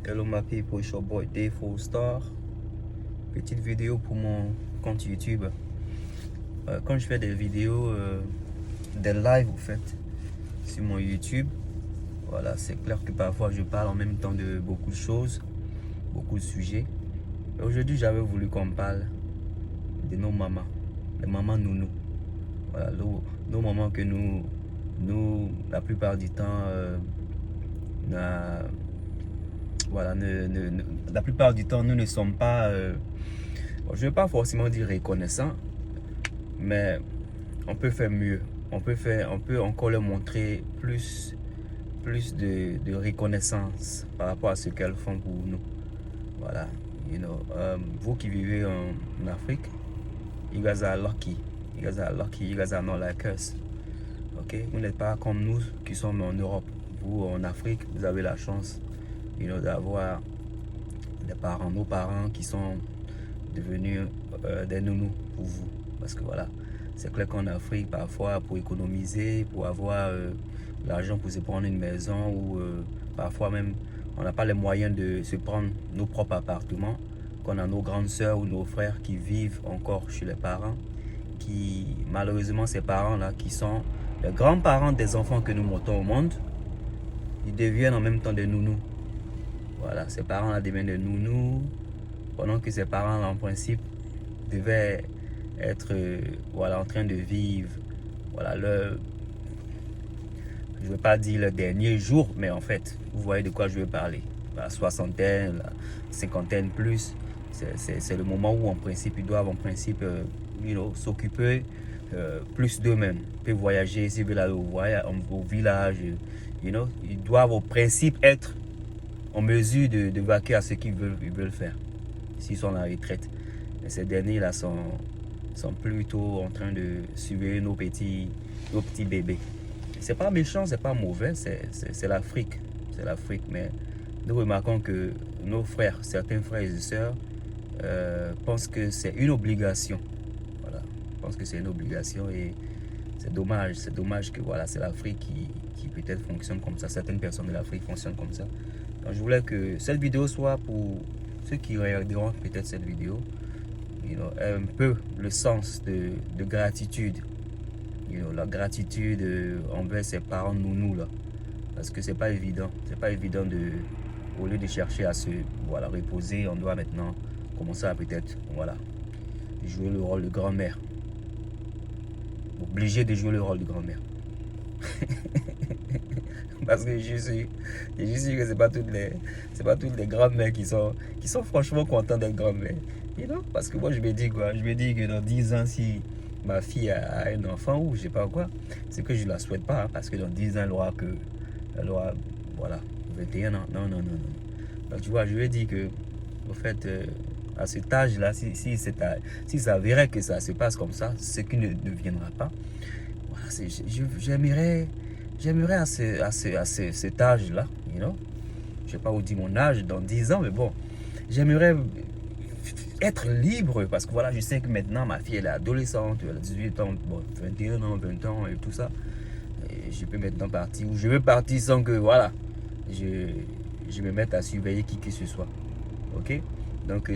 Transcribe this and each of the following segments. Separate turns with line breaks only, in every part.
Hello my people, it's your boy Dave Star. Petite vidéo pour mon compte YouTube. Quand je fais des vidéos, des lives en fait, sur mon YouTube, voilà, c'est clair que parfois je parle en même temps de beaucoup de choses, beaucoup de sujets. Aujourd'hui, j'avais voulu qu'on parle de nos mamans, les mamans nounous. Voilà, nos mamans que nous la plupart du temps, la plupart du temps, nous ne sommes pas, je ne vais pas forcément dire reconnaissants, mais on peut faire mieux. On peut encore leur montrer plus de reconnaissance par rapport à ce qu'elles font pour nous. Voilà, vous qui vivez en Afrique, you guys are lucky. You guys are lucky. You guys are not like us. Ok, vous n'êtes pas comme nous qui sommes en Europe. Vous en Afrique, vous avez la chance, d'avoir des parents, nos parents qui sont devenus des nounous pour vous. Parce que voilà, c'est clair qu'en Afrique, parfois, pour économiser, pour avoir l'argent pour se prendre une maison, ou parfois même, on n'a pas les moyens de se prendre nos propres appartements, qu'on a nos grandes sœurs ou nos frères qui vivent encore chez les parents, qui, malheureusement, ces parents-là, qui sont les grands-parents des enfants que nous montons au monde, ils deviennent en même temps des nounous. Voilà, ces parents-là deviennent des nounous, pendant que ces parents-là, en principe, devaient être en train de vivre, je ne veux pas dire le dernier jour, mais en fait, vous voyez de quoi je veux parler. La soixantaine, la cinquantaine plus, c'est le moment où, en principe, ils doivent, s'occuper plus d'eux-mêmes. Ils peuvent voyager, s'ils veulent aller au village, ils doivent, au principe, être en mesure de vaquer à ce qu'ils veulent faire, s'ils sont en retraite. Mais ces derniers-là sont plutôt en train de surveiller nos petits bébés. C'est pas méchant, c'est pas mauvais, c'est l'Afrique. C'est l'Afrique, mais nous remarquons que nos frères, certains frères et sœurs, pensent que c'est une obligation. Voilà, pensent que c'est une obligation et c'est dommage. C'est dommage que voilà, c'est l'Afrique qui peut-être fonctionne comme ça. Certaines personnes de l'Afrique fonctionnent comme ça. Donc, je voulais que cette vidéo soit pour ceux qui regarderont peut-être cette vidéo, un peu le sens de gratitude. La gratitude envers ses parents nounous là. Parce que c'est pas évident. C'est pas évident au lieu de chercher à se reposer, on doit maintenant commencer à peut-être jouer le rôle de grand-mère. Obligé de jouer le rôle de grand-mère. Parce que je suis sûr que c'est pas toutes les grandes-mères qui sont franchement contentes d'être grand-mère. Parce que moi je me dis que dans 10 ans, si ma fille a un enfant ou je sais pas quoi, c'est que je la souhaite pas, hein, parce que dans 10 ans elle aura 21 ans. Non. Donc tu vois, je veux dire que au fait à cet âge-là, si ça verrait que ça se passe comme ça, ce qui ne viendra pas. Voilà, j'aimerais à cet âge-là, je sais pas où dire mon âge dans 10 ans, mais bon, j'aimerais être libre, parce que voilà, je sais que maintenant ma fille elle est adolescente, elle a 18 ans, 21 ans, 20 ans et tout ça, et je peux maintenant partir, ou je veux partir sans que je me mette à surveiller qui que ce soit. Ok, donc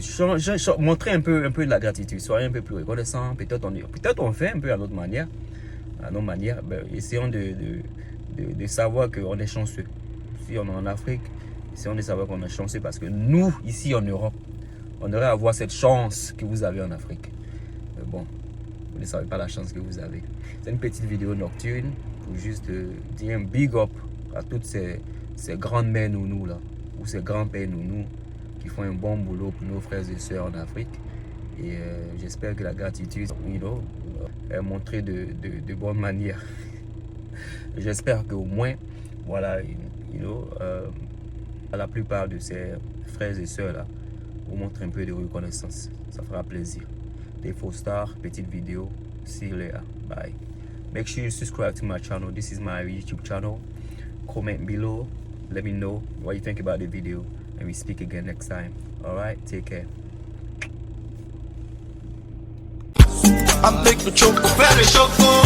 montrer un peu de la gratitude, soyez un peu plus reconnaissant. Peut-être on fait un peu à notre manière, essayons de savoir qu'on est chanceux. Si on est en Afrique, essayons de savoir qu'on est chanceux, parce que nous, ici en Europe, on devrait avoir cette chance que vous avez en Afrique. Mais bon, vous ne savez pas la chance que vous avez. C'est une petite vidéo nocturne pour juste dire un big up à toutes ces grandes mères nounous là, ou ces grands-pères nounous qui font un bon boulot pour nos frères et sœurs en Afrique. Et j'espère que la gratitude est montrée de bonne manière. J'espère qu'au moins, la plupart de ces frères et sœurs là vous montre un peu de reconnaissance. Ça fera plaisir. Dave Star, petite vidéo. See you later. Bye. Make sure you subscribe to my channel. This is my YouTube channel. Comment below. Let me know what you think about the video. And we speak again next time. Alright, take care.
I'm big for choco, very choco.